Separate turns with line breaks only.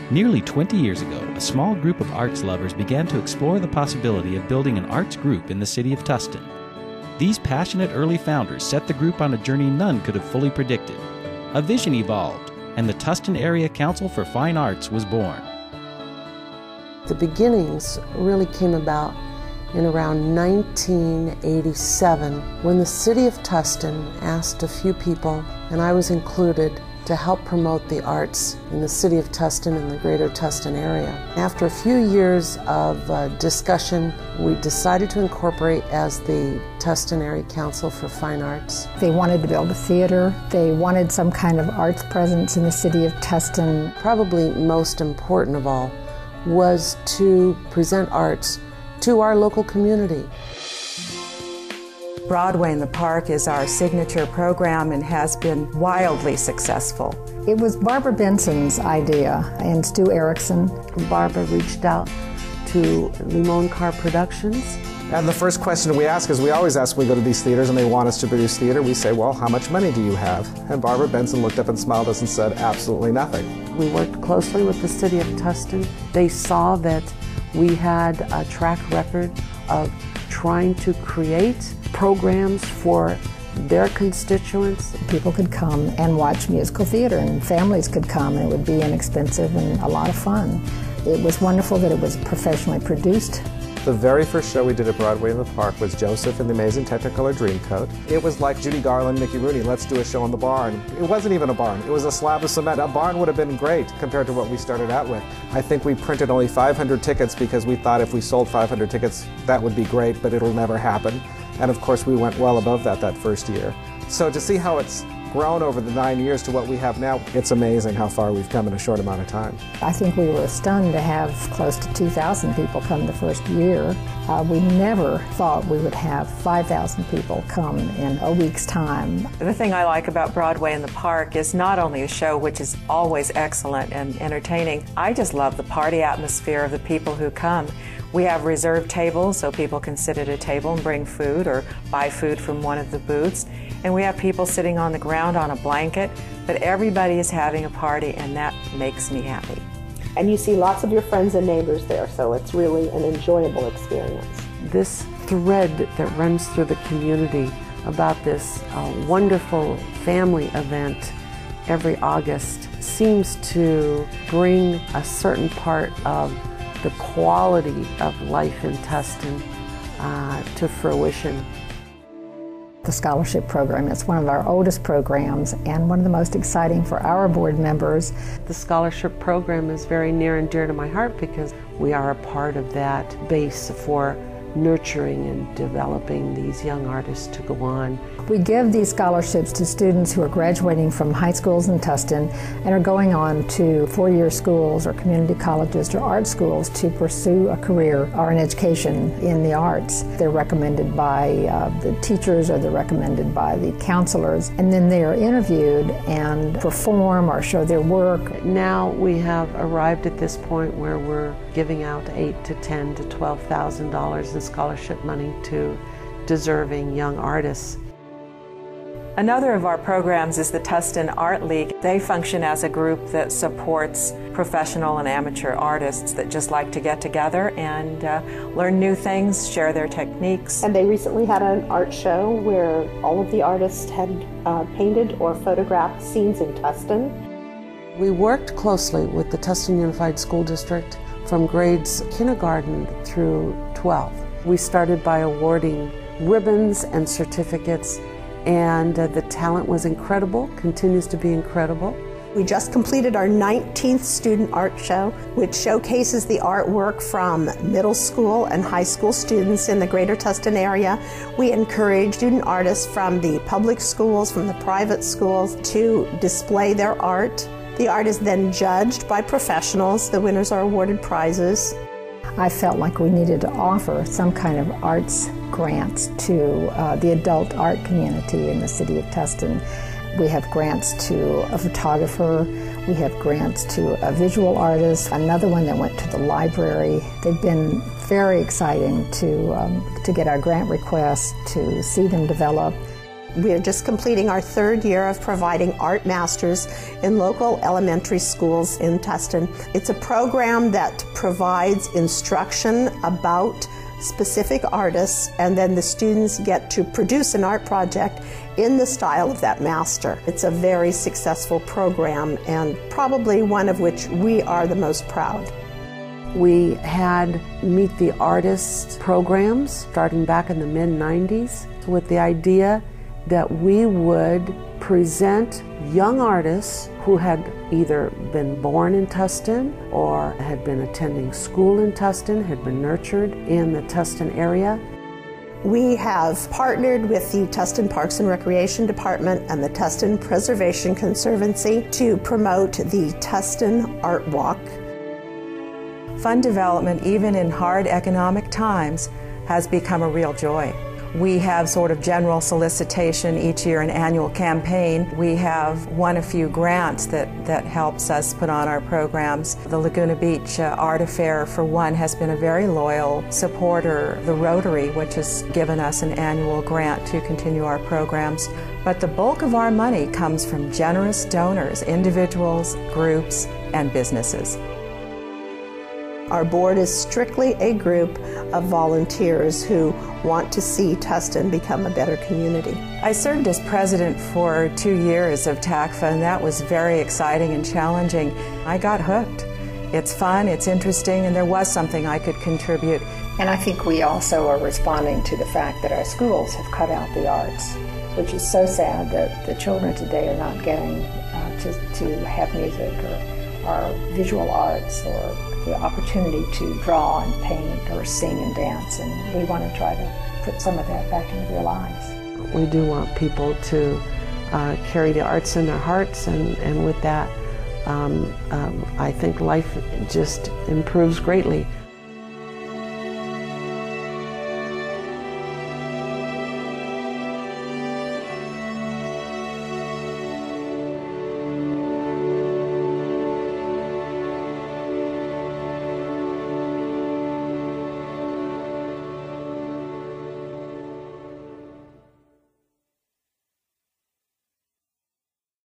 Nearly 20 years ago, a small group of arts lovers began to explore the possibility of building an arts group in the city of Tustin. These passionate early founders set the group on a journey none could have fully predicted. A vision evolved, and the Tustin Area Council for Fine Arts was born.
The beginnings really came about in around 1987 when the city of Tustin asked a few people, and I was included, to help promote the arts in the city of Tustin and the greater Tustin area. After a few years of discussion, we decided to incorporate as the Tustin Area Council for Fine Arts.
They wanted to build a theater. They wanted some kind of arts presence in the city of Tustin.
Probably most important of all was to present arts to our local community.
Broadway in the Park is our signature program and has been wildly successful.
It was Barbara Benson's idea and Stu Erickson.
Barbara reached out to Limon Car Productions.
And the first question we ask is, we always ask when we go to these theaters and they want us to produce theater, we say, well, how much money do you have? And Barbara Benson looked up and smiled at us and said, absolutely nothing.
We worked closely with the city of Tustin. They saw that we had a track record of trying to create programs for their constituents.
People could come and watch musical theater, and families could come, and it would be inexpensive and a lot of fun. It was wonderful that it was professionally produced.
The very first show we did at Broadway in the Park was Joseph and the Amazing Technicolor Dreamcoat. It was like Judy Garland, Mickey Rooney, let's do a show in the barn. It wasn't even a barn, it was a slab of cement. A barn would have been great compared to what we started out with. I think we printed only 500 tickets because we thought if we sold 500 tickets, that would be great, but it'll never happen. And of course, we went well above that first year. So to see how it's grown over the 9 years to what we have now, it's amazing how far we've come in a short amount of time.
I think we were stunned to have close to 2,000 people come the first year. We never thought we would have 5,000 people come in a week's time.
The thing I like about Broadway in the Park is not only a show which is always excellent and entertaining, I just love the party atmosphere of the people who come. We have reserved tables so people can sit at a table and bring food or buy food from one of the booths. And we have people sitting on the ground on a blanket, but everybody is having a party, and that makes me happy.
And you see lots of your friends and neighbors there, so it's really an enjoyable experience.
This thread that runs through the community about this wonderful family event every August seems to bring a certain part of the quality of life in Tustin to fruition.
The scholarship program is one of our oldest programs and one of the most exciting for our board members.
The scholarship program is very near and dear to my heart because we are a part of that base for nurturing and developing these young artists to go on.
We give these scholarships to students who are graduating from high schools in Tustin and are going on to four-year schools or community colleges or art schools to pursue a career or an education in the arts. They're recommended by the teachers or they're recommended by the counselors, and then they are interviewed and perform or show their work.
Now we have arrived at this point where we're giving out $8,000 to $10,000 to $12,000 in scholarship money to deserving young artists.
Another of our programs is the Tustin Art League. They function as a group that supports professional and amateur artists that just like to get together and learn new things, share their techniques.
And they recently had an art show where all of the artists had painted or photographed scenes in Tustin.
We worked closely with the Tustin Unified School District from grades kindergarten through 12. We started by awarding ribbons and certificates, and the talent was incredible, continues to be incredible.
We just completed our 19th student art show, which showcases the artwork from middle school and high school students in the greater Tustin area. We encourage student artists from the public schools, from the private schools, to display their art. The art is then judged by professionals. The winners are awarded prizes.
I felt like we needed to offer some kind of arts grants to the adult art community in the city of Tustin. We have grants to a photographer, we have grants to a visual artist, another one that went to the library. They've been very exciting to get our grant requests, to see them develop.
We're just completing our 3rd year of providing Art Masters in local elementary schools in Tustin. It's a program that provides instruction about specific artists, and then the students get to produce an art project in the style of that master. It's a very successful program, and probably one of which we are the most proud.
We had Meet the Artists programs starting back in the mid-90s with the idea that we would present young artists who had either been born in Tustin or had been attending school in Tustin, had been nurtured in the Tustin area.
We have partnered with the Tustin Parks and Recreation Department and the Tustin Preservation Conservancy to promote the Tustin Art Walk.
Fund development, even in hard economic times, has become a real joy. We have sort of general solicitation each year, an annual campaign. We have won a few grants that helps us put on our programs. The Laguna Beach Art Affair, for one, has been a very loyal supporter. The Rotary, which has given us an annual grant to continue our programs. But the bulk of our money comes from generous donors, individuals, groups, and businesses.
Our board is strictly a group of volunteers who want to see Tustin become a better community.
I served as president for 2 years of TACFA, and that was very exciting and challenging. I got hooked. It's fun, it's interesting, and there was something I could contribute.
And I think we also are responding to the fact that our schools have cut out the arts, which is so sad that the children today are not getting to have music or visual arts or the opportunity to draw and paint or sing and dance, and we want to try to put some of that back into their lives.
We do want people to carry the arts in their hearts, and with that, I think life just improves greatly.